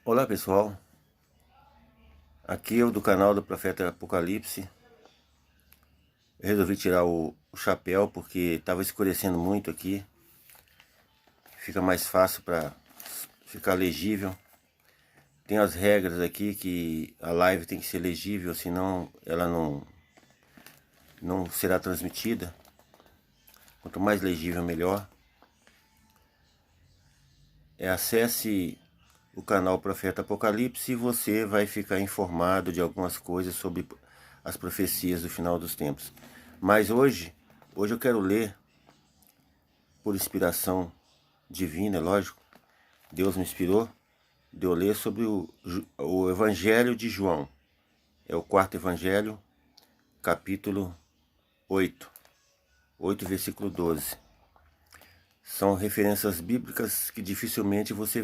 Olá pessoal, aqui é o do canal do Profeta Apocalipse. Eu resolvi tirar o chapéu porque estava escurecendo muito aqui. Fica mais fácil para ficar legível. Tem as regras aqui que a live tem que ser legível, senão ela não será transmitida. Quanto mais legível, melhor. Acesse o canal Profeta Apocalipse e você vai ficar informado de algumas coisas sobre as profecias do final dos tempos. Mas hoje eu quero ler, por inspiração divina, é lógico, Deus me inspirou, de eu ler sobre o Evangelho de João. É o quarto Evangelho, capítulo 8, versículo 12. São referências bíblicas que dificilmente você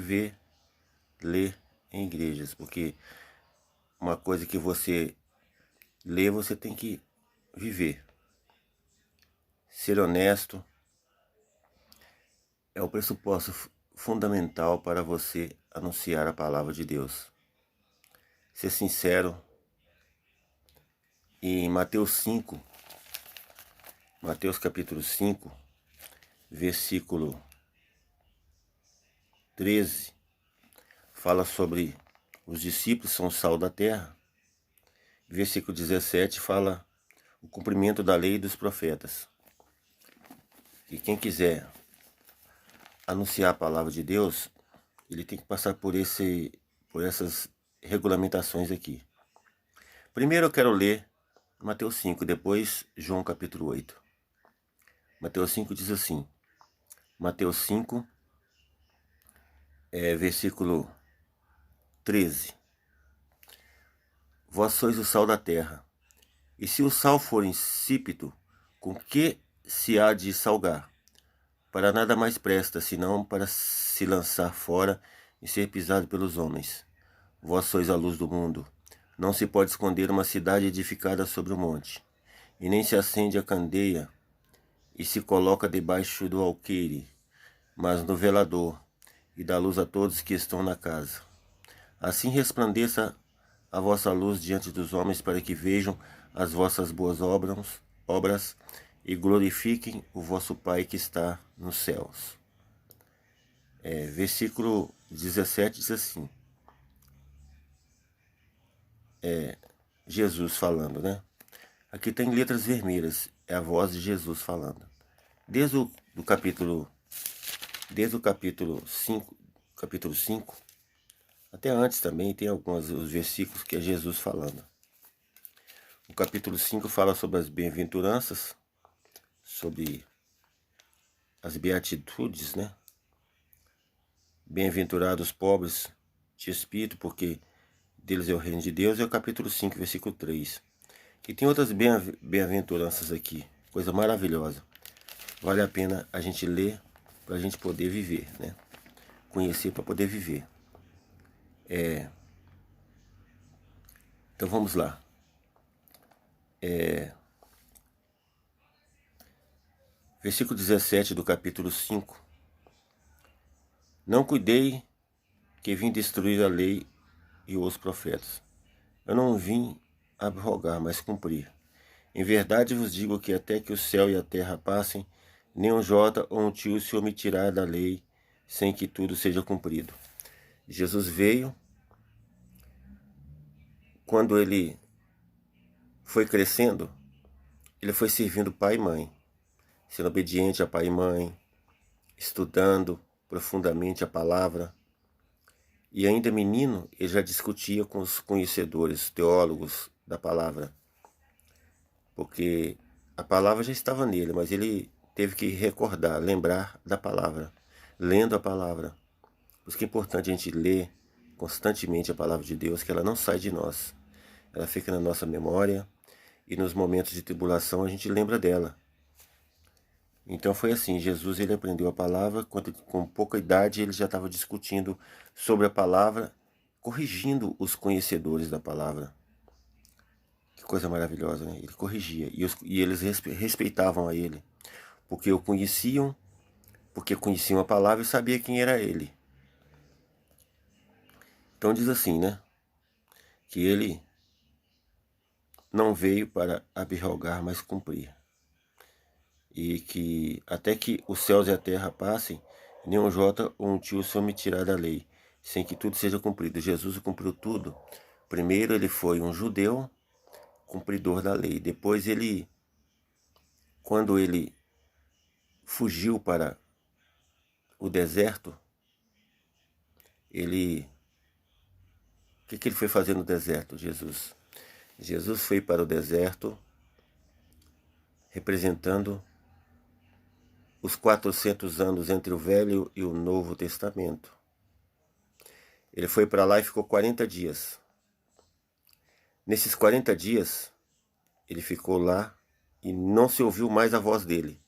lê em igrejas, porque uma coisa que você lê, você tem que viver. Ser honesto é o pressuposto fundamental para você anunciar a palavra de Deus. Ser sincero. E em Mateus capítulo 5, versículo 13, fala sobre os discípulos são o sal da terra. Versículo 17 fala o cumprimento da lei e dos profetas. E quem quiser anunciar a palavra de Deus, ele tem que passar por essas regulamentações aqui. Primeiro eu quero ler Mateus 5, depois João capítulo 8. Mateus 5 diz assim, Mateus 5, versículo 13. Vós sois o sal da terra, e se o sal for insípido, com que se há de salgar? Para nada mais presta, senão para se lançar fora e ser pisado pelos homens. Vós sois a luz do mundo. Não se pode esconder uma cidade edificada sobre o monte, e nem se acende a candeia e se coloca debaixo do alqueire, mas no velador, e dá luz a todos que estão na casa. Assim resplandeça a vossa luz diante dos homens, para que vejam as vossas boas obras e glorifiquem o vosso Pai que está nos céus. Versículo 17 diz assim, Jesus falando, né? Aqui tem letras vermelhas, é a voz de Jesus falando. Desde o capítulo 5, até antes também tem os versículos que é Jesus falando. O capítulo 5 fala sobre as bem-aventuranças, sobre as beatitudes, né? Bem-aventurados os pobres de espírito, porque deles é o reino de Deus, é o capítulo 5, versículo 3. E tem outras bem-aventuranças aqui, coisa maravilhosa. Vale a pena a gente ler para a gente poder viver, né? Conhecer para poder viver. Então vamos lá. Versículo 17 do capítulo 5. Não cuidei que vim destruir a lei e os profetas. Eu não vim abrogar, mas cumprir. Em verdade vos digo que até que o céu e a terra passem, nem um jota ou um tio se omitirá da lei, sem que tudo seja cumprido. Jesus veio, quando ele foi crescendo, ele foi servindo pai e mãe, sendo obediente a pai e mãe, estudando profundamente a palavra. E ainda menino, ele já discutia com os conhecedores, teólogos da palavra, porque a palavra já estava nele, mas ele teve que recordar, lembrar da palavra, lendo a palavra. Por isso que é importante a gente ler constantemente a palavra de Deus, que ela não sai de nós. Ela fica na nossa memória e nos momentos de tribulação a gente lembra dela. Então foi assim, Jesus ele aprendeu a palavra, com pouca idade ele já estava discutindo sobre a palavra, corrigindo os conhecedores da palavra. Que coisa maravilhosa, né? Ele corrigia e eles respeitavam a ele, porque conheciam a palavra e sabia quem era ele. Então diz assim, né? Que ele não veio para abrogar, mas cumprir. E que até que os céus e a terra passem, nenhum jota ou um tio se omitirá da lei, sem que tudo seja cumprido. Jesus cumpriu tudo. Primeiro ele foi um judeu, cumpridor da lei. Depois quando ele fugiu para o deserto, o que ele foi fazer no deserto, Jesus? Jesus foi para o deserto representando os 400 anos entre o Velho e o Novo Testamento. Ele foi para lá e ficou 40 dias. Nesses 40 dias, ele ficou lá e não se ouviu mais a voz dele.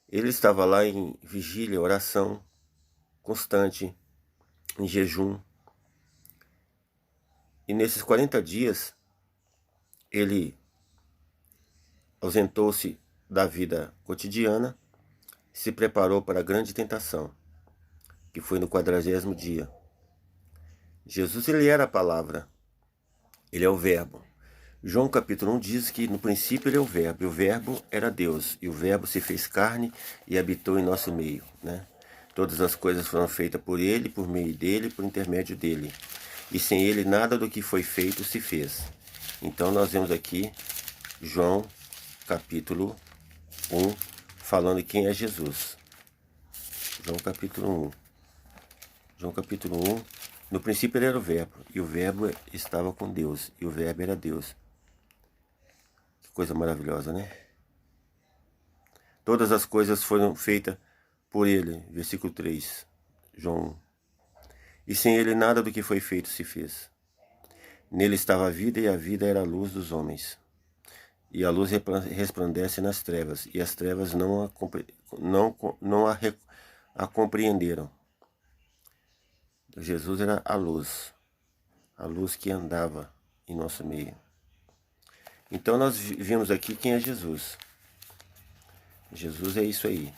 Ele estava lá em vigília, oração constante, em jejum. E nesses 40 dias, ele ausentou-se da vida cotidiana e se preparou para a grande tentação, que foi no 40º dia. Jesus, ele era a palavra, ele é o verbo. João capítulo 1 diz que no princípio ele é o verbo, e o verbo era Deus, e o verbo se fez carne e habitou em nosso meio, né? Todas as coisas foram feitas por ele, por meio dele, por intermédio dele. E sem ele nada do que foi feito se fez. Então nós vemos aqui João capítulo 1, falando quem é Jesus. João capítulo 1. João capítulo 1. No princípio ele era o verbo, e o verbo estava com Deus, e o verbo era Deus. Que coisa maravilhosa, né? Todas as coisas foram feitas por ele, versículo 3, João 1. E sem ele nada do que foi feito se fez. Nele estava a vida, e a vida era a luz dos homens. E a luz resplandece nas trevas, e as trevas não a compreenderam. Jesus era a luz que andava em nosso meio. Então nós vimos aqui quem é Jesus. Jesus é isso aí.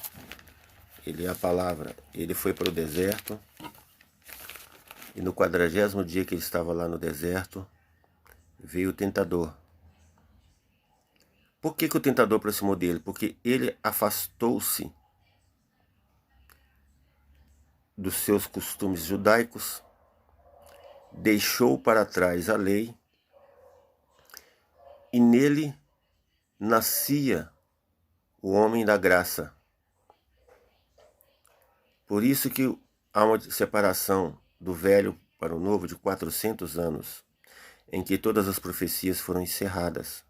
Ele é a palavra. Ele foi para o deserto, e no 40º dia que ele estava lá no deserto, veio o tentador. Por que o tentador aproximou dele? Porque ele afastou-se dos seus costumes judaicos, deixou para trás a lei, e nele nascia o homem da graça. Por isso que há uma separação do velho para o novo de 400 anos, em que todas as profecias foram encerradas.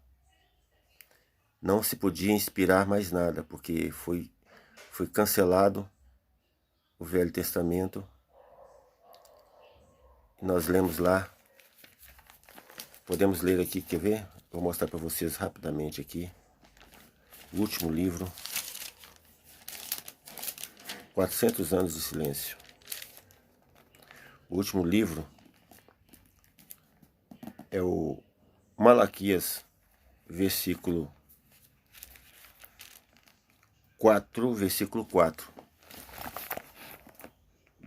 Não se podia inspirar mais nada, porque foi cancelado o Velho Testamento. E nós lemos lá, podemos ler aqui, quer ver? Vou mostrar para vocês rapidamente aqui. O último livro, 400 anos de silêncio. O último livro é o Malaquias, versículo 4, versículo 4.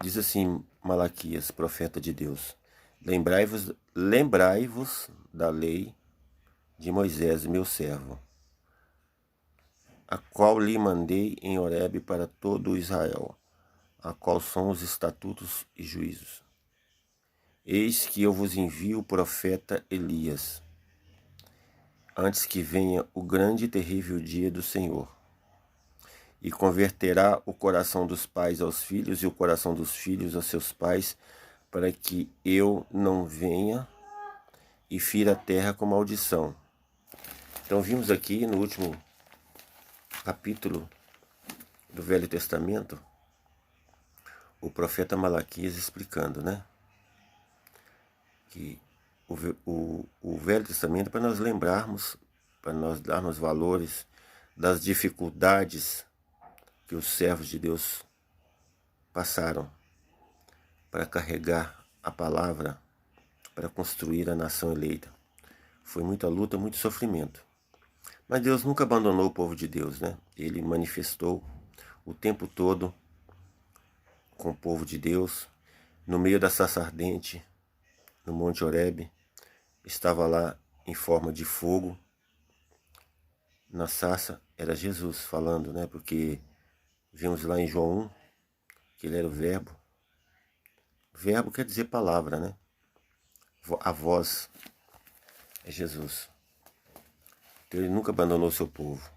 Diz assim Malaquias, profeta de Deus: lembrai-vos da lei de Moisés, meu servo, a qual lhe mandei em Horebe para todo Israel, a qual são os estatutos e juízos. Eis que eu vos envio o profeta Elias, antes que venha o grande e terrível dia do Senhor, e converterá o coração dos pais aos filhos e o coração dos filhos aos seus pais, para que eu não venha e fira a terra com maldição. Então vimos aqui no último capítulo do Velho Testamento, o profeta Malaquias explicando, né? Que o Velho Testamento é para nós lembrarmos, para nós darmos valores das dificuldades que os servos de Deus passaram para carregar a palavra, para construir a nação eleita. Foi muita luta, muito sofrimento. Mas Deus nunca abandonou o povo de Deus, né? Ele manifestou o tempo todo com o povo de Deus, no meio da sarça ardente, no Monte Horebe, estava lá em forma de fogo. Na sarça era Jesus falando, né? Porque vimos lá em João 1 que ele era o verbo. Verbo quer dizer palavra, né? A voz é Jesus. Então ele nunca abandonou seu povo.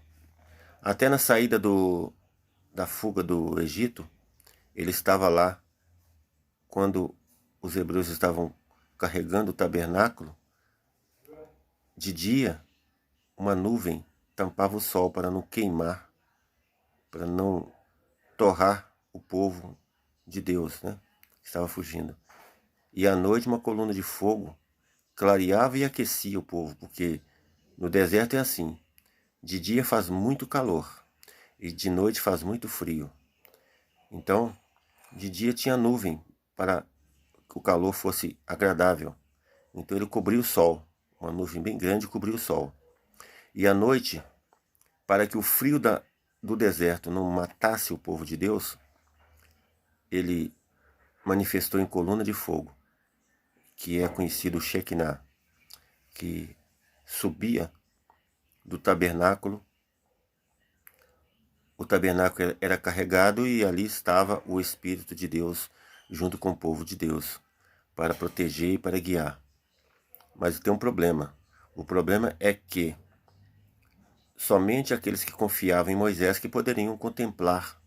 Até na saída da fuga do Egito, ele estava lá quando os hebreus estavam carregando o tabernáculo. De dia, uma nuvem tampava o sol para não queimar, para não torrar o povo de Deus, né? Que estava fugindo. E à noite uma coluna de fogo clareava e aquecia o povo, porque no deserto é assim. De dia faz muito calor e de noite faz muito frio. Então, de dia tinha nuvem para que o calor fosse agradável. Então ele cobriu o sol, uma nuvem bem grande cobriu o sol. E à noite, para que o frio do deserto não matasse o povo de Deus, ele manifestou em coluna de fogo, que é conhecido Shekinah, que subia do tabernáculo. O tabernáculo era carregado e ali estava o Espírito de Deus junto com o povo de Deus, para proteger e para guiar. Mas tem um problema. O problema é que somente aqueles que confiavam em Moisés que poderiam contemplar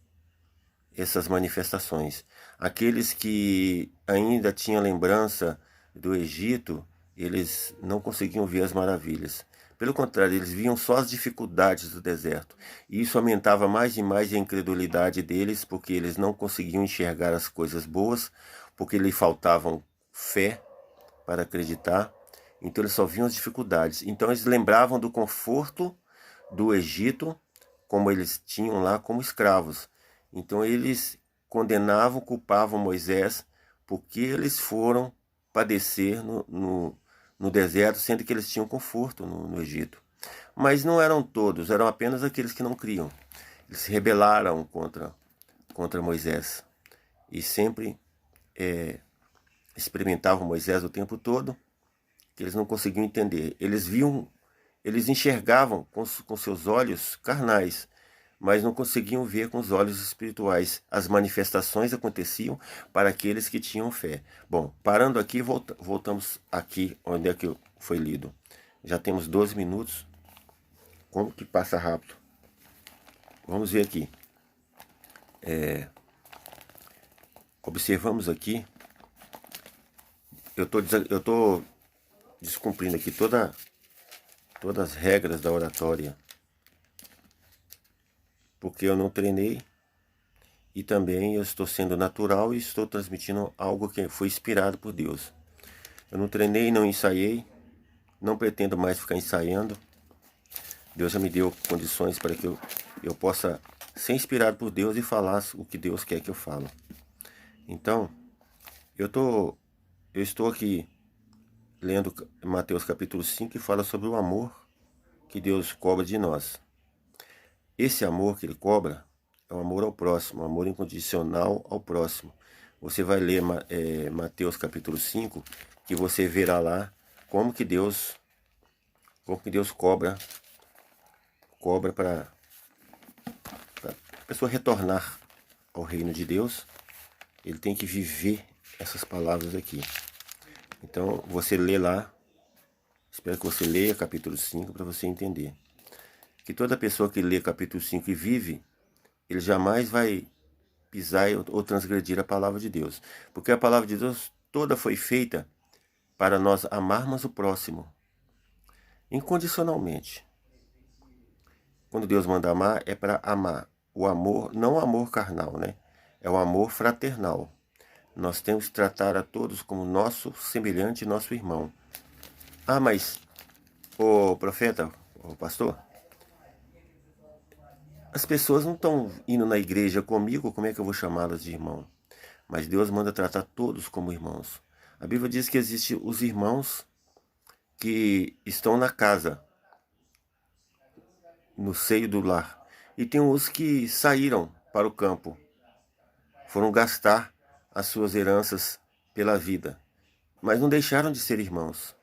essas manifestações. Aqueles que ainda tinham lembrança do Egito, eles não conseguiam ver as maravilhas. Pelo contrário, eles viam só as dificuldades do deserto. E isso aumentava mais e mais a incredulidade deles, porque eles não conseguiam enxergar as coisas boas, porque lhe faltavam fé para acreditar. Então eles só viam as dificuldades. Então eles lembravam do conforto do Egito, como eles tinham lá como escravos. Então eles condenavam, culpavam Moisés, porque eles foram padecer no deserto, sendo que eles tinham conforto no Egito. Mas não eram todos, eram apenas aqueles que não criam. Eles se rebelaram contra Moisés e sempre experimentavam Moisés o tempo todo, que eles não conseguiam entender. Eles enxergavam com seus olhos carnais, mas não conseguiam ver com os olhos espirituais. As manifestações aconteciam para aqueles que tinham fé. Bom, parando aqui, voltamos aqui onde é que foi lido. Já temos 12 minutos. Como que passa rápido? Vamos ver aqui. Observamos aqui. Eu estou descumprindo aqui todas as regras da oratória, porque eu não treinei e também eu estou sendo natural e estou transmitindo algo que foi inspirado por Deus. Eu não treinei, não ensaiei, não pretendo mais ficar ensaiando. Deus já me deu condições para que eu possa ser inspirado por Deus e falar o que Deus quer que eu fale. Então, eu estou aqui lendo Mateus capítulo 5, que fala sobre o amor que Deus cobra de nós. Esse amor que ele cobra é o amor ao próximo, o amor incondicional ao próximo. Você vai ler Mateus capítulo 5, que você verá lá como que Deus cobra para a pessoa retornar ao reino de Deus. Ele tem que viver essas palavras aqui. Então, você lê lá, espero que você leia capítulo 5 para você entender. Que toda pessoa que lê capítulo 5 e vive, ele jamais vai pisar ou transgredir a palavra de Deus. Porque a palavra de Deus toda foi feita para nós amarmos o próximo, incondicionalmente. Quando Deus manda amar, é para amar. O amor, não o amor carnal, né? É o amor fraternal. Nós temos que tratar a todos como nosso semelhante, nosso irmão. Ah, mas, o profeta, o pastor, as pessoas não estão indo na igreja comigo, como é que eu vou chamá-las de irmão? Mas Deus manda tratar todos como irmãos. A Bíblia diz que existem os irmãos que estão na casa, no seio do lar. E tem os que saíram para o campo, foram gastar as suas heranças pela vida. mas não deixaram de ser irmãos.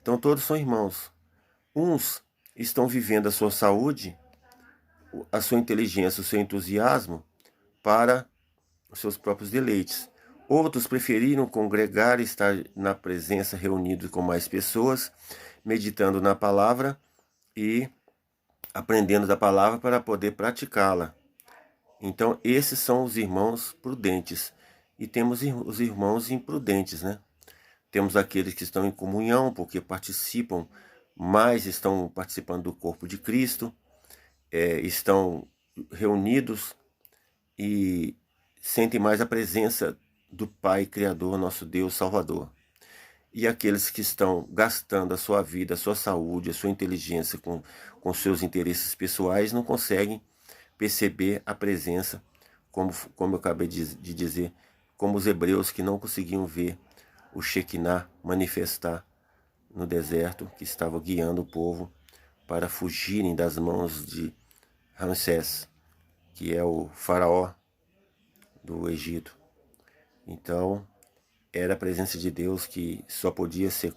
Então todos são irmãos. Uns estão vivendo a sua saúde, a sua inteligência, o seu entusiasmo para os seus próprios deleites. Outros preferiram congregar, estar na presença, reunidos com mais pessoas, meditando na palavra e aprendendo da palavra para poder praticá-la. Então, esses são os irmãos prudentes. E temos os irmãos imprudentes, né? Temos aqueles que estão em comunhão, porque participam mais, estão participando do corpo de Cristo, estão reunidos e sentem mais a presença do Pai Criador, nosso Deus Salvador. E aqueles que estão gastando a sua vida, a sua saúde, a sua inteligência com seus interesses pessoais, não conseguem perceber a presença, como eu acabei de dizer, como os hebreus que não conseguiam ver o Shekinah manifestar no deserto, que estava guiando o povo para fugirem das mãos de Ramsés, que é o faraó do Egito. Então, era a presença de Deus que só podia ser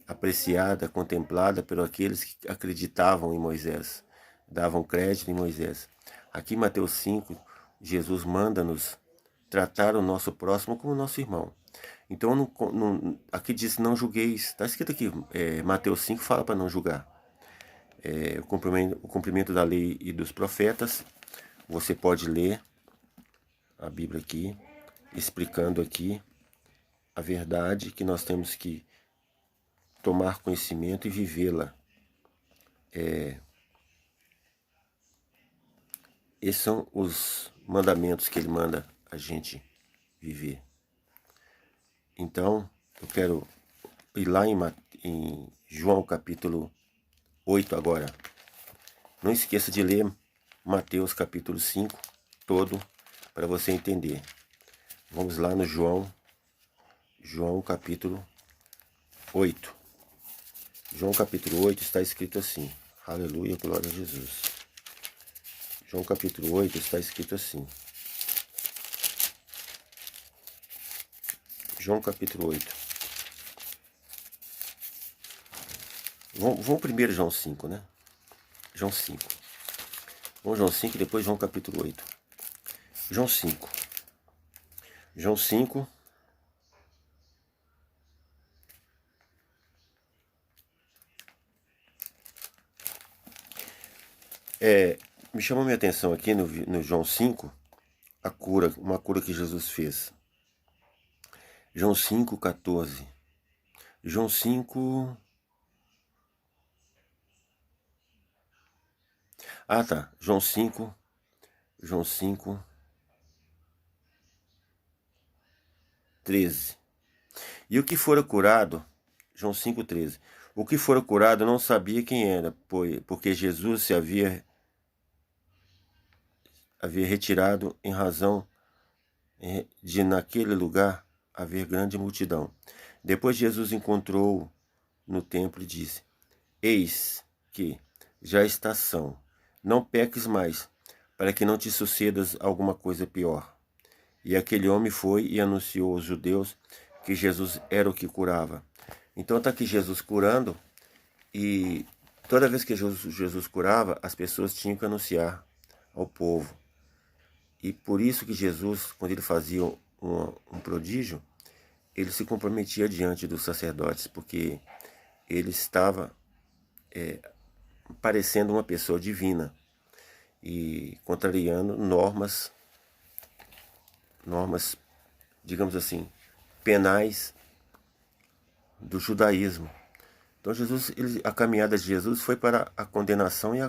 apreciada, contemplada por aqueles que acreditavam em Moisés, davam crédito em Moisés. Aqui em Mateus 5, Jesus manda-nos tratar o nosso próximo como nosso irmão. Então, aqui diz não julgueis. Está escrito aqui, Mateus 5 fala para não julgar. O cumprimento da lei e dos profetas. Você pode ler a Bíblia aqui, explicando aqui a verdade que nós temos que tomar conhecimento e vivê-la. Esses são os mandamentos que ele manda a gente viver. Então, eu quero ir lá em João capítulo 8 agora. Não esqueça de ler Mateus capítulo 5 todo para você entender. Vamos lá no João capítulo 8. João capítulo 8 está escrito assim. Aleluia, glória a Jesus. João capítulo 8 está escrito assim. João capítulo 8. Vamos primeiro João 5, né? João 5. Vamos João 5 e depois João capítulo 8. João 5. João 5. Me chamou minha atenção aqui no João 5, uma cura que Jesus fez. João 5, 14. João 5... Ah, tá. João 5, 13. E o que fora curado, João 5, 13. O que fora curado não sabia quem era, porque Jesus se havia retirado em razão de naquele lugar haver grande multidão. Depois Jesus encontrou no templo e disse: Eis que já está são, não peques mais, para que não te sucedas alguma coisa pior. E aquele homem foi e anunciou aos judeus que Jesus era o que curava. Então está aqui Jesus curando, e toda vez que Jesus curava, as pessoas tinham que anunciar ao povo. E por isso que Jesus, quando ele fazia um prodígio, ele se comprometia diante dos sacerdotes, porque ele estava parecendo uma pessoa divina e contrariando normas, digamos assim, penais do judaísmo. Então a caminhada de Jesus foi para a condenação e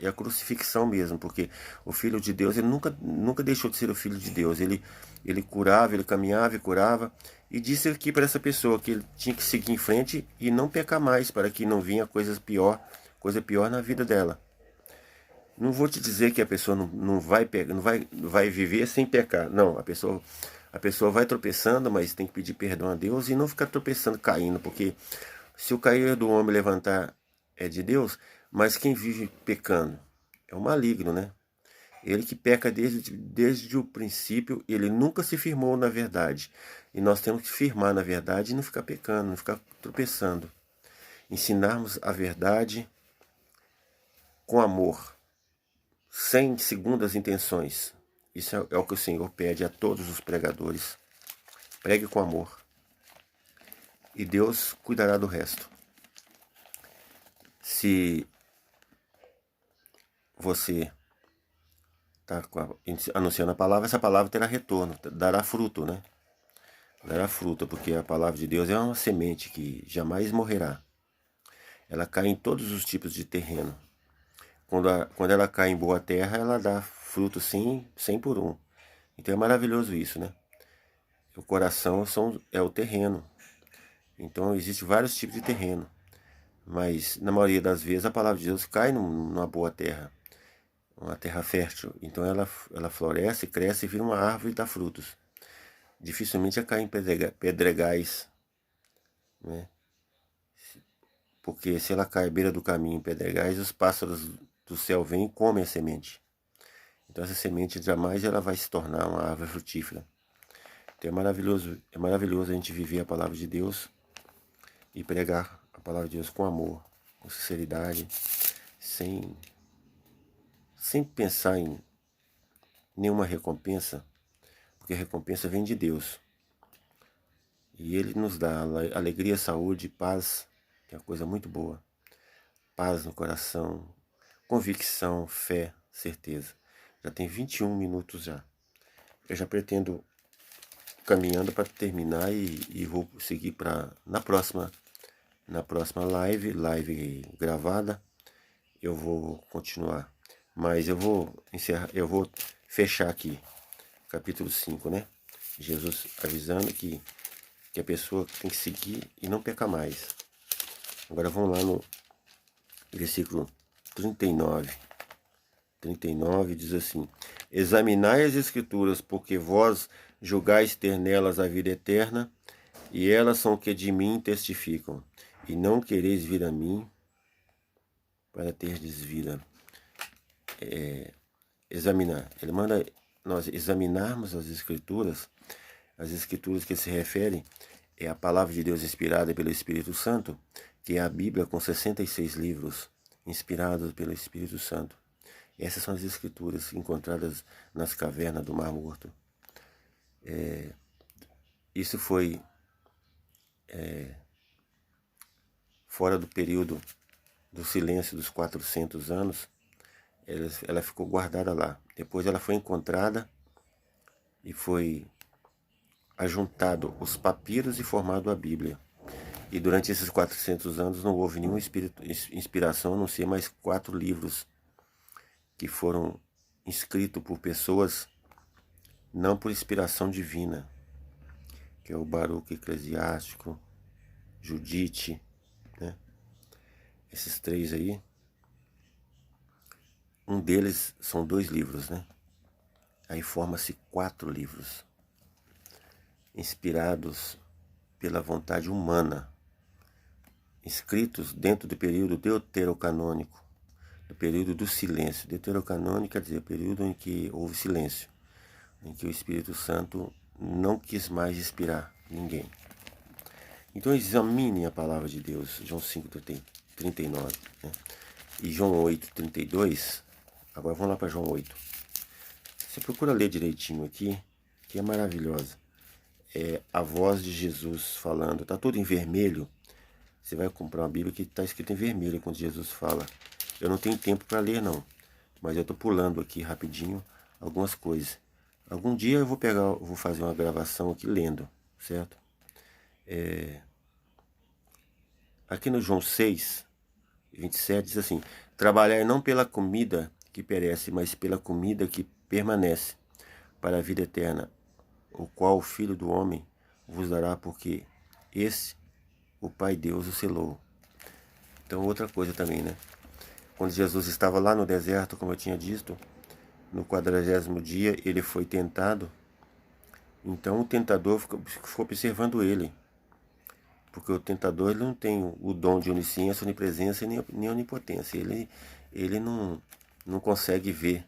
a crucifixão mesmo, porque o Filho de Deus, ele nunca deixou de ser o Filho de Deus. Ele curava, ele caminhava e curava, e disse aqui para essa pessoa que ele tinha que seguir em frente e não pecar mais, para que não vinha coisa pior na vida dela. Não vou te dizer que a pessoa não vai viver sem pecar. Não, a pessoa vai tropeçando, mas tem que pedir perdão a Deus e não ficar tropeçando, caindo, porque se o cair do homem levantar é de Deus, mas quem vive pecando é o maligno, né? Ele que peca desde o princípio, ele nunca se firmou na verdade. E nós temos que firmar na verdade e não ficar pecando, não ficar tropeçando. Ensinarmos a verdade com amor, sem segundas intenções. Isso é o que o Senhor pede a todos os pregadores. Pregue com amor. E Deus cuidará do resto. Se você está anunciando a palavra, essa palavra terá retorno, dará fruto, né? Dará fruta, porque a palavra de Deus é uma semente que jamais morrerá. Ela cai em todos os tipos de terreno. Quando ela cai em boa terra, ela dá fruto 100 por 1. Então é maravilhoso isso, né? O coração é o terreno. Então existem vários tipos de terreno. Mas na maioria das vezes a palavra de Deus cai numa boa terra. Uma terra fértil. Então ela floresce, cresce e vira uma árvore e dá frutos. Dificilmente ela cai em pedregais, né? Porque se ela cai à beira do caminho em pedregais, os pássaros do céu vêm e comem a semente. Então essa semente jamais ela vai se tornar uma árvore frutífera. Então é maravilhoso a gente viver a palavra de Deus e pregar a palavra de Deus com amor, com sinceridade, sem pensar em nenhuma recompensa, porque a recompensa vem de Deus. E Ele nos dá alegria, saúde, paz, que é uma coisa muito boa. Paz no coração, convicção, fé, certeza. Já tem 21 minutos já. Eu já pretendo caminhando para terminar e vou seguir na próxima live gravada, eu vou continuar. Mas eu vou fechar aqui capítulo 5, né? Jesus avisando que a pessoa tem que seguir e não pecar mais. Agora vamos lá no versículo 39. 39 diz assim: examinai as escrituras, porque vós julgais ter nelas a vida eterna, e elas são que de mim testificam, e não quereis vir a mim para terdes vida. Examinar. Ele manda nós examinarmos as escrituras que se referem é a palavra de Deus inspirada pelo Espírito Santo, que é a Bíblia com 66 livros inspirados pelo Espírito Santo. Essas são as escrituras encontradas nas cavernas do Mar Morto. Isso foi fora do período do silêncio dos 400 anos. Ela ficou guardada lá. Depois ela foi encontrada e foi ajuntado os papiros e formado a Bíblia. E durante esses 400 anos não houve nenhuma inspiração, a não ser mais 4 livros que foram escritos por pessoas não por inspiração divina, que é o Baruque Eclesiástico, Judite, né? Esses 3 aí. Um deles são 2 livros, né? Aí forma-se 4 livros, inspirados pela vontade humana, escritos dentro do período deuterocanônico, do período do silêncio. Deuterocanônico quer dizer o período em que houve silêncio, em que o Espírito Santo não quis mais inspirar ninguém. Então examinem a palavra de Deus, João 5:39, né? E João 8:32. Agora vamos lá para João 8. Você procura ler direitinho aqui, que é maravilhosa. É a voz de Jesus falando. Está tudo em vermelho. Você vai comprar uma Bíblia que está escrito em vermelho quando Jesus fala. Eu não tenho tempo para ler não, mas eu estou pulando aqui rapidinho algumas coisas. Algum dia eu vou fazer uma gravação aqui lendo, certo? Aqui no João 6:27 diz assim: trabalhai não pela comida que perece, mas pela comida que permanece, para a vida eterna, o qual o Filho do Homem vos dará, porque esse o Pai Deus o selou. Então outra coisa também, né? Quando Jesus estava lá no deserto, como eu tinha dito, no 40º dia ele foi tentado. Então o tentador ficou observando ele, porque o tentador ele não tem o dom de onisciência, onipresença nem onipotência. Ele não consegue ver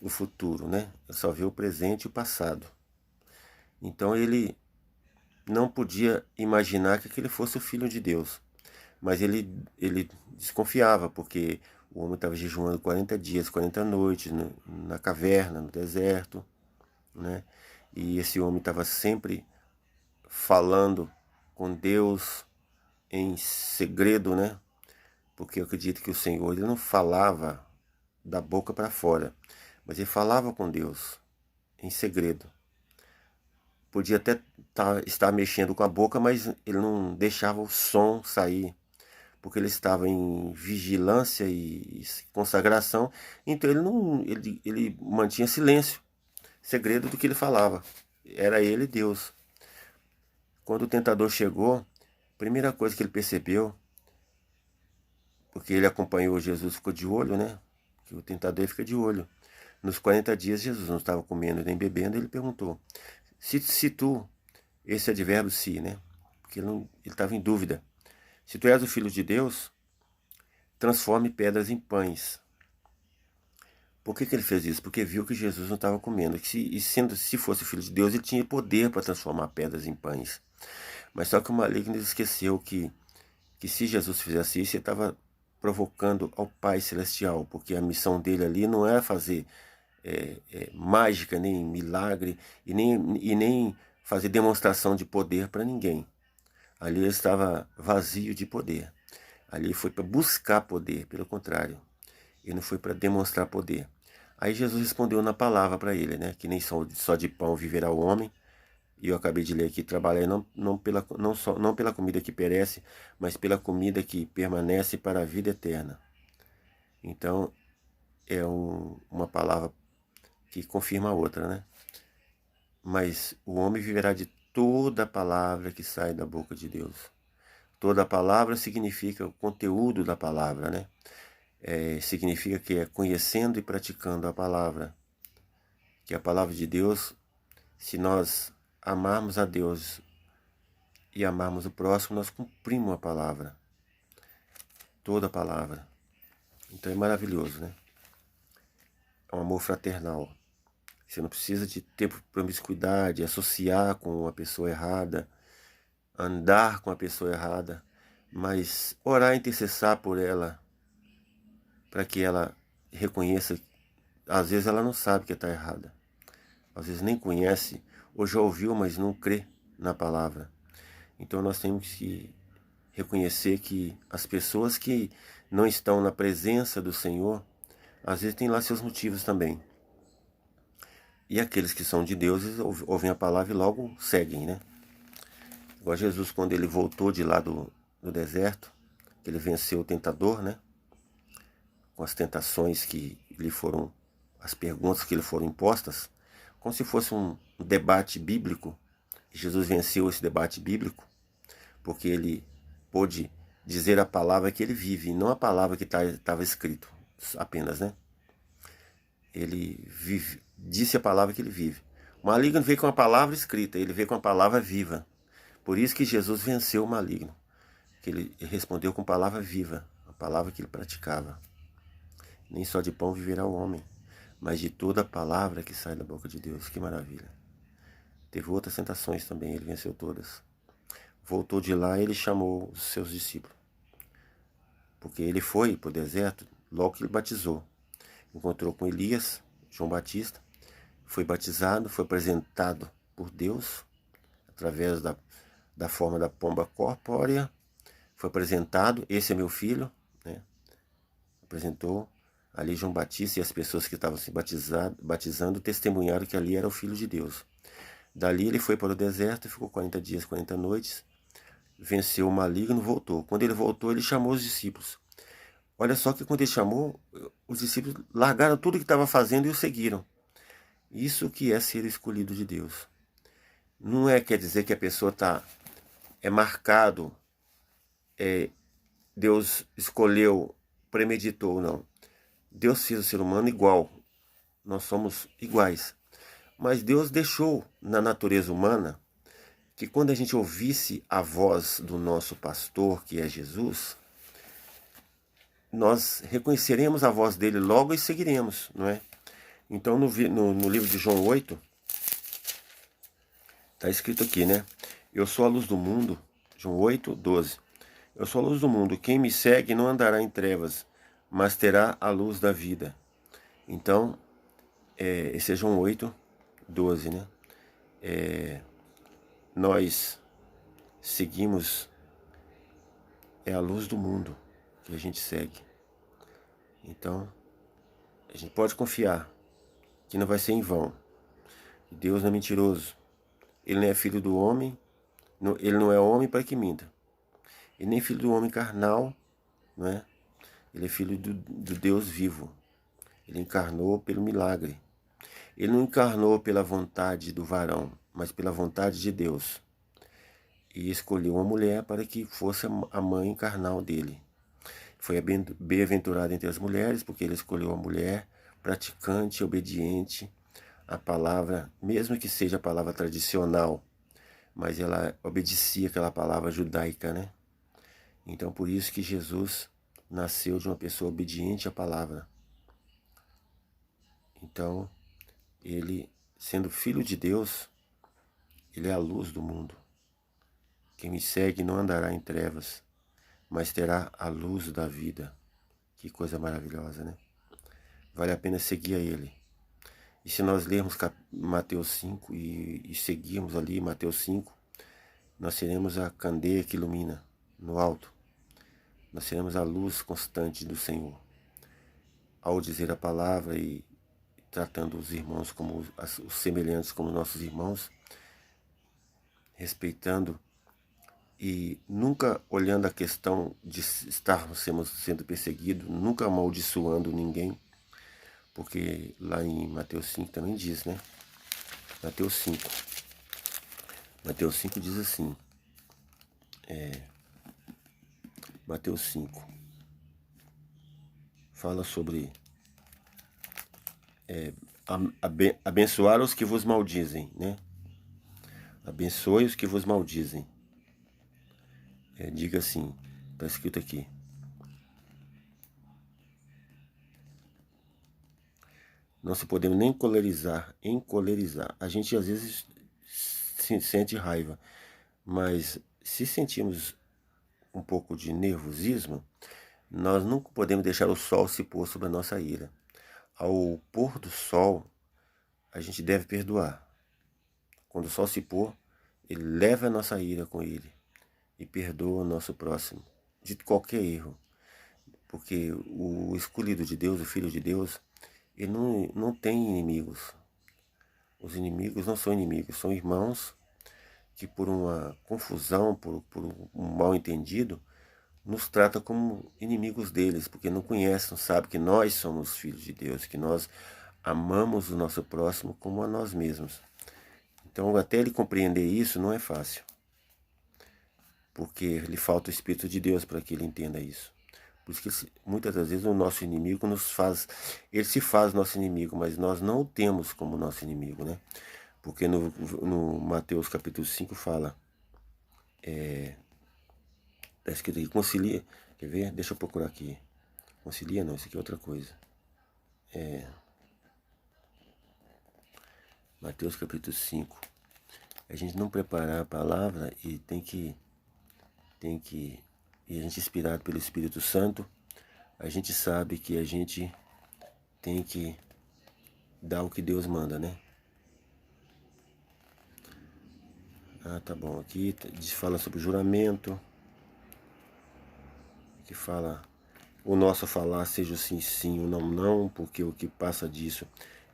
o futuro, né? Ele só vê o presente e o passado. Então ele não podia imaginar que aquele fosse o Filho de Deus. Mas ele desconfiava, porque o homem estava jejuando 40 dias, 40 noites, na caverna, no deserto, né? E esse homem estava sempre falando com Deus em segredo, né? Porque eu acredito que o Senhor, ele não falava da boca para fora, mas ele falava com Deus em segredo. Podia até estar mexendo com a boca, mas ele não deixava o som sair, porque ele estava em vigilância e consagração, então ele mantinha silêncio, segredo do que ele falava. Era ele Deus. Quando o tentador chegou, a primeira coisa que ele percebeu, porque ele acompanhou Jesus, ficou de olho, né? Que o tentador fica de olho. Nos 40 dias Jesus não estava comendo nem bebendo, ele perguntou: se tu, esse advérbio se, né? Porque ele estava em dúvida. Se tu és o Filho de Deus, transforme pedras em pães. Por que ele fez isso? Porque viu que Jesus não estava comendo. Se fosse o Filho de Deus, ele tinha poder para transformar pedras em pães. Mas só que o maligno esqueceu que se Jesus fizesse isso, ele estava provocando ao Pai Celestial, porque a missão dele ali não era fazer mágica, nem milagre, e nem fazer demonstração de poder para ninguém. Ali ele estava vazio de poder. Ali foi para buscar poder, pelo contrário. Ele não foi para demonstrar poder. Aí Jesus respondeu na palavra para ele, né? Que nem só de pão viverá o homem. E eu acabei de ler aqui: trabalhar não pela comida que perece, mas pela comida que permanece para a vida eterna. Então, é uma palavra que confirma a outra, né? Mas o homem viverá de toda a palavra que sai da boca de Deus. Toda a palavra significa o conteúdo da palavra, né? Significa que é conhecendo e praticando a palavra. Que a palavra de Deus, se nós amarmos a Deus e amarmos o próximo, nós cumprimos a palavra. Toda a palavra. Então é maravilhoso, né? É um amor fraternal. Você não precisa de ter promiscuidade, associar com a pessoa errada, andar com a pessoa errada, mas orar e intercessar por ela, para que ela reconheça. Às vezes ela não sabe que está errada, às vezes nem conhece, ou já ouviu, mas não crê na palavra. Então nós temos que reconhecer que as pessoas que não estão na presença do Senhor, às vezes têm lá seus motivos também. E aqueles que são de Deus, eles ouvem a palavra e logo seguem, né? Igual Jesus, quando ele voltou de lá do deserto, que ele venceu o tentador, né? Com as tentações que lhe foram, as perguntas que lhe foram impostas, como se fosse um debate bíblico. Jesus venceu esse debate bíblico, porque ele pôde dizer a palavra que ele vive, e não a palavra que estava escrito apenas, né? Ele disse a palavra que ele vive. O maligno veio com a palavra escrita, ele veio com a palavra viva. Por isso que Jesus venceu o maligno, que ele respondeu com palavra viva, a palavra que ele praticava. Nem só de pão viverá o homem, mas de toda a palavra que sai da boca de Deus. Que maravilha. Teve outras tentações também, ele venceu todas. Voltou de lá e ele chamou os seus discípulos, porque ele foi para o deserto logo que ele batizou. Encontrou com Elias, João Batista, foi batizado, foi apresentado por Deus, através da forma da pomba corpórea, foi apresentado: esse é meu filho, né? Apresentou ali João Batista, e as pessoas que estavam se batizando testemunharam que ali era o Filho de Deus. Dali ele foi para o deserto, ficou 40 dias, 40 noites, venceu o maligno, voltou. Quando ele voltou, ele chamou os discípulos. Olha só que quando ele chamou, os discípulos largaram tudo que estava fazendo e o seguiram. Isso que é ser escolhido de Deus. Não quer dizer que a pessoa é marcado, Deus escolheu, premeditou, não. Deus fez o ser humano igual. Nós somos iguais. Mas Deus deixou na natureza humana que quando a gente ouvisse a voz do nosso pastor, que é Jesus, nós reconheceremos a voz dele logo e seguiremos, não é? Então no livro de João 8, está escrito aqui, né? Eu sou a luz do mundo, João 8, 12. Eu sou a luz do mundo, quem me segue não andará em trevas, mas terá a luz da vida. Então, esse é João 8, 12, né? Nós seguimos, é a luz do mundo que a gente segue. Então, a gente pode confiar que não vai ser em vão. Deus não é mentiroso. Ele não é filho do homem, ele não é homem para que minta. Ele nem filho do homem carnal, não é? Ele é filho do Deus vivo. Ele encarnou pelo milagre. Ele não encarnou pela vontade do varão, mas pela vontade de Deus. E escolheu uma mulher para que fosse a mãe carnal dele. Foi bem-aventurado entre as mulheres, porque ele escolheu a mulher praticante, obediente à palavra, mesmo que seja a palavra tradicional, mas ela obedecia aquela palavra judaica, né? Então, por isso que Jesus nasceu de uma pessoa obediente à palavra. Então, ele, sendo filho de Deus, ele é a luz do mundo. Quem me segue não andará em trevas, mas terá a luz da vida. Que coisa maravilhosa, né? Vale a pena seguir a ele. E se nós lermos Mateus 5 e seguirmos ali Mateus 5, nós seremos a candeia que ilumina no alto. Nós seremos a luz constante do Senhor. Ao dizer a palavra e tratando os irmãos como os semelhantes como nossos irmãos, respeitando e nunca olhando a questão de estarmos sendo perseguidos, nunca amaldiçoando ninguém, porque lá em Mateus 5 também diz, né? Mateus 5 diz assim, Mateus 5 fala sobre abençoar os que vos maldizem, né? Abençoe os que vos maldizem. Diga assim, está escrito aqui. Não se podemos nem encolerizar. A gente às vezes se sente raiva, mas se sentimos um pouco de nervosismo, nós nunca podemos deixar o sol se pôr sobre a nossa ira. Ao pôr do sol, a gente deve perdoar. Quando o sol se pôr, ele leva a nossa ira com ele e perdoa o nosso próximo de qualquer erro. Porque o escolhido de Deus, o Filho de Deus, ele não tem inimigos. Os inimigos não são inimigos, são irmãos que por uma confusão, por um mal entendido, nos trata como inimigos deles, porque não conhecem, não sabem que nós somos filhos de Deus, que nós amamos o nosso próximo como a nós mesmos. Então, até ele compreender isso não é fácil, porque lhe falta o Espírito de Deus para que ele entenda isso. Por isso que muitas das vezes o nosso inimigo ele se faz nosso inimigo, mas nós não o temos como nosso inimigo, né? Porque no Mateus capítulo 5 fala, está escrito aqui, concilia, quer ver? Deixa eu procurar aqui. Concilia não, isso aqui é outra coisa. Mateus capítulo 5. A gente não preparar a palavra e e a gente inspirado pelo Espírito Santo, a gente sabe que a gente tem que dar o que Deus manda, né? Ah, tá bom. Aqui fala sobre o juramento, que fala o nosso falar seja o sim, sim, o não, não, porque o que passa disso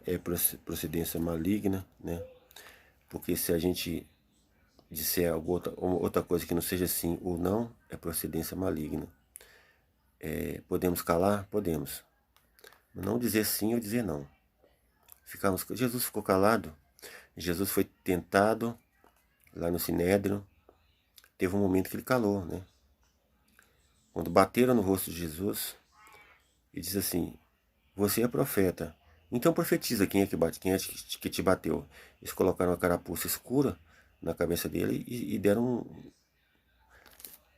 é procedência maligna, né? Porque se a gente disser outra coisa que não seja sim ou não, é procedência maligna. Podemos calar? Podemos. Mas não dizer sim ou dizer não. Jesus ficou calado. Jesus foi tentado lá no Sinédrio. Teve um momento que ele calou, né? Quando bateram no rosto de Jesus e diz assim, você é profeta. Então profetiza quem é que bate, quem é que te bateu. Eles colocaram uma carapuça escura na cabeça dele e deram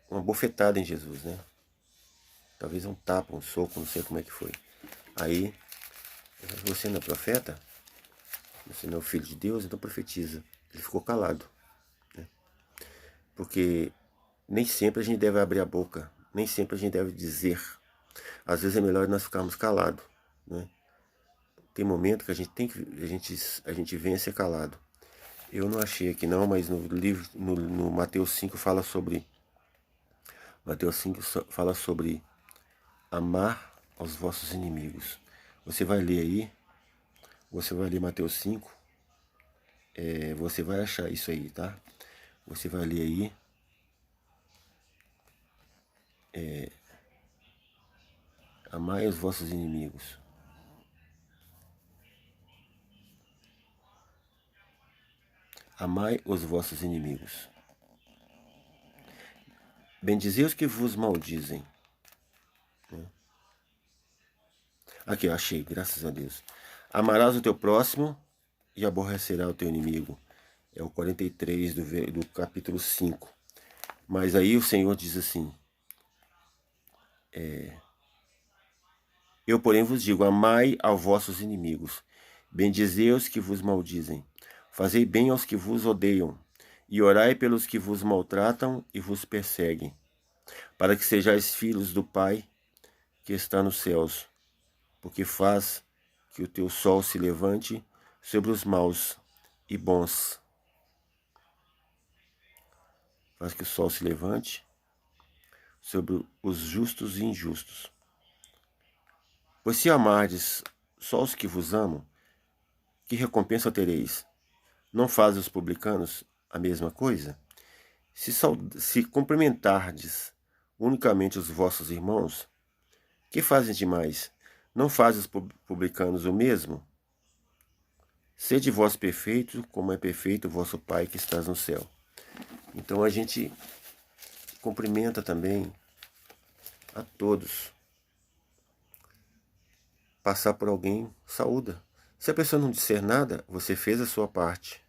uma bofetada em Jesus, né? Talvez um tapa, um soco, não sei como é que foi. Aí Você não é profeta? Você não é o filho de Deus? Então profetiza. Ele ficou calado. Né? Porque nem sempre a gente deve abrir a boca. Nem sempre a gente deve dizer. Às vezes é melhor nós ficarmos calados. Né? Tem momento que a gente tem que. A gente vem a ser calado. Eu não achei aqui não, mas no livro, no Mateus 5 fala sobre. Mateus 5 fala sobre amar aos vossos inimigos. Você vai ler aí, você vai ler Mateus 5, você vai achar isso aí, tá? Você vai ler aí, amai os vossos inimigos. Amai os vossos inimigos. Bendizei os que vos maldizem. Aqui, eu achei, graças a Deus. Amarás o teu próximo e aborrecerá o teu inimigo. É o 43 do capítulo 5. Mas aí o Senhor diz assim, eu, porém, vos digo, amai aos vossos inimigos, bendizei os que vos maldizem, fazei bem aos que vos odeiam, e orai pelos que vos maltratam e vos perseguem, para que sejais filhos do Pai que está nos céus, porque faz que o teu sol se levante sobre os maus e bons. Faz que o sol se levante sobre os justos e injustos. Pois se amardes só os que vos amam, que recompensa tereis? Não fazem os publicanos a mesma coisa? Se cumprimentardes unicamente os vossos irmãos, que fazem demais? Não fazem os publicanos o mesmo? Sede vós perfeitos, como é perfeito o vosso Pai que estás no céu. Então a gente cumprimenta também a todos. Passar por alguém, saúda. Se a pessoa não disser nada, você fez a sua parte.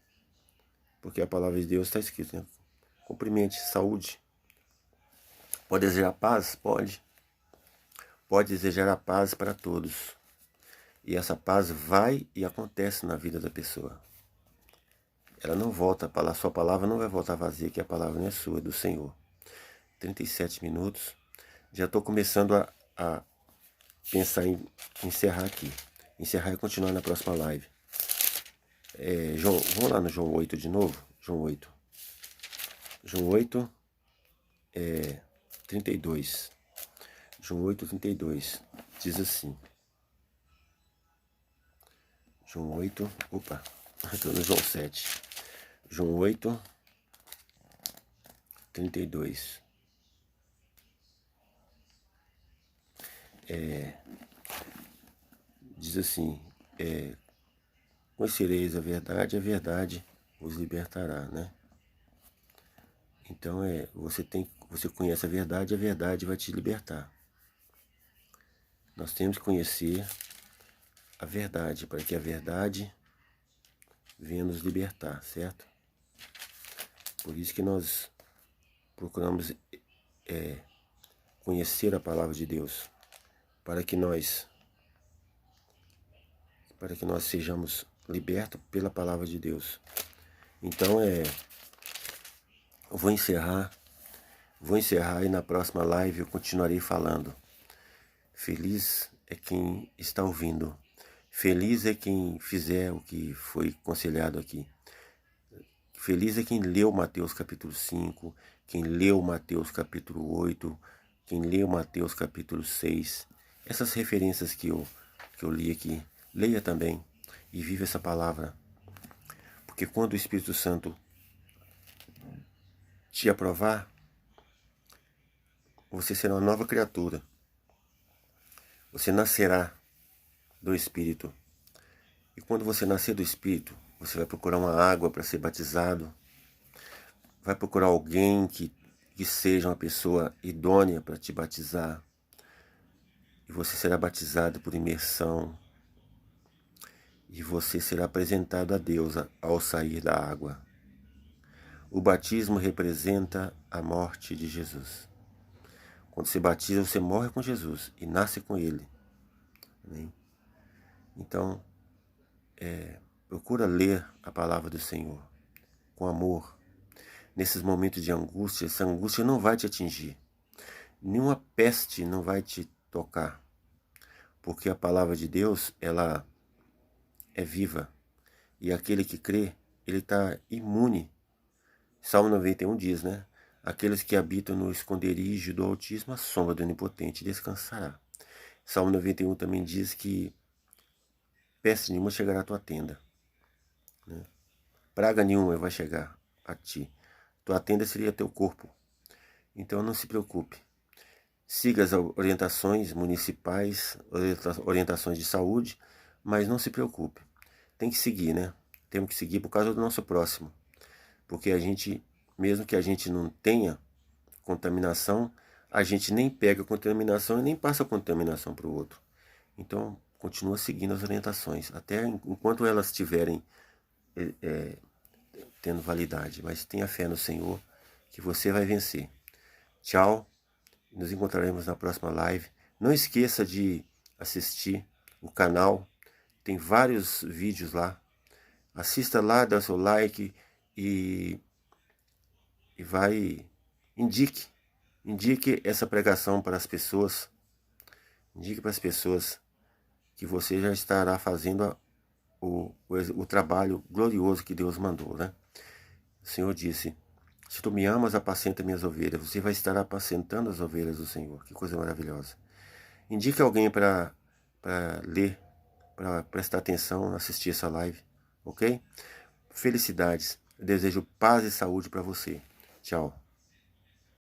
Porque a palavra de Deus está escrita, né? Cumprimente, saúde. Pode desejar paz? Pode. Pode desejar a paz para todos. E essa paz vai e acontece na vida da pessoa. Ela não volta, a sua palavra não vai voltar vazia, que a palavra não é sua, é do Senhor. 37 minutos. Já estou começando a pensar em encerrar aqui. Encerrar e continuar na próxima live. Vamos lá no João 8 de novo? João 8. João 8, 32. João 8, 32. Diz assim. João 8, opa, estou no João 7. João 8, 32. Diz assim, conhecereis a verdade vos libertará, né? Então você conhece a verdade vai te libertar. Nós temos que conhecer a verdade, para que a verdade venha nos libertar, certo? Por isso que nós procuramos conhecer a palavra de Deus, para que nós sejamos libertos pela palavra de Deus. Então eu vou encerrar e na próxima live eu continuarei falando. Feliz é quem está ouvindo. Feliz é quem fizer o que foi aconselhado aqui. Feliz é quem leu Mateus capítulo 5, quem leu Mateus capítulo 8, quem leu Mateus capítulo 6. Essas referências que eu li aqui, leia também e viva essa palavra. Porque quando o Espírito Santo te aprovar, você será uma nova criatura. Você nascerá do Espírito. E quando você nascer do Espírito, você vai procurar uma água para ser batizado. Vai procurar alguém que seja uma pessoa idônea para te batizar. E você será batizado por imersão. E você será apresentado a Deus ao sair da água. O batismo representa a morte de Jesus. Quando você batiza, você morre com Jesus e nasce com Ele. Amém? Então, procura ler a palavra do Senhor com amor. Nesses momentos de angústia, essa angústia não vai te atingir. Nenhuma peste não vai te tocar. Porque a palavra de Deus, ela é viva. E aquele que crê, ele está imune. Salmo 91 diz, né? Aqueles que habitam no esconderijo do Altíssimo, a sombra do Onipotente descansará. Salmo 91 também diz que peste nenhuma chegará à tua tenda, né? Praga nenhuma vai chegar a ti. Tua tenda seria teu corpo. Então não se preocupe. Siga as orientações municipais, orientações de saúde, mas não se preocupe. Tem que seguir, né? Temos que seguir por causa do nosso próximo. Porque a gente, mesmo que a gente não tenha contaminação, a gente nem pega contaminação e nem passa contaminação para o outro. Então, continua seguindo as orientações, até enquanto elas estiverem tendo validade. Mas tenha fé no Senhor, que você vai vencer. Tchau, nos encontraremos na próxima live. Não esqueça de assistir o canal, tem vários vídeos lá. Assista lá, dá seu like e indique essa pregação para as pessoas. Indique para as pessoas que você já estará fazendo o trabalho glorioso que Deus mandou, né? O Senhor disse: se tu me amas, apacenta minhas ovelhas. Você vai estar apacentando as ovelhas do Senhor. Que coisa maravilhosa. Indique alguém para ler, para prestar atenção, assistir essa live, ok? Felicidades. Eu desejo paz e saúde para você. Tchau.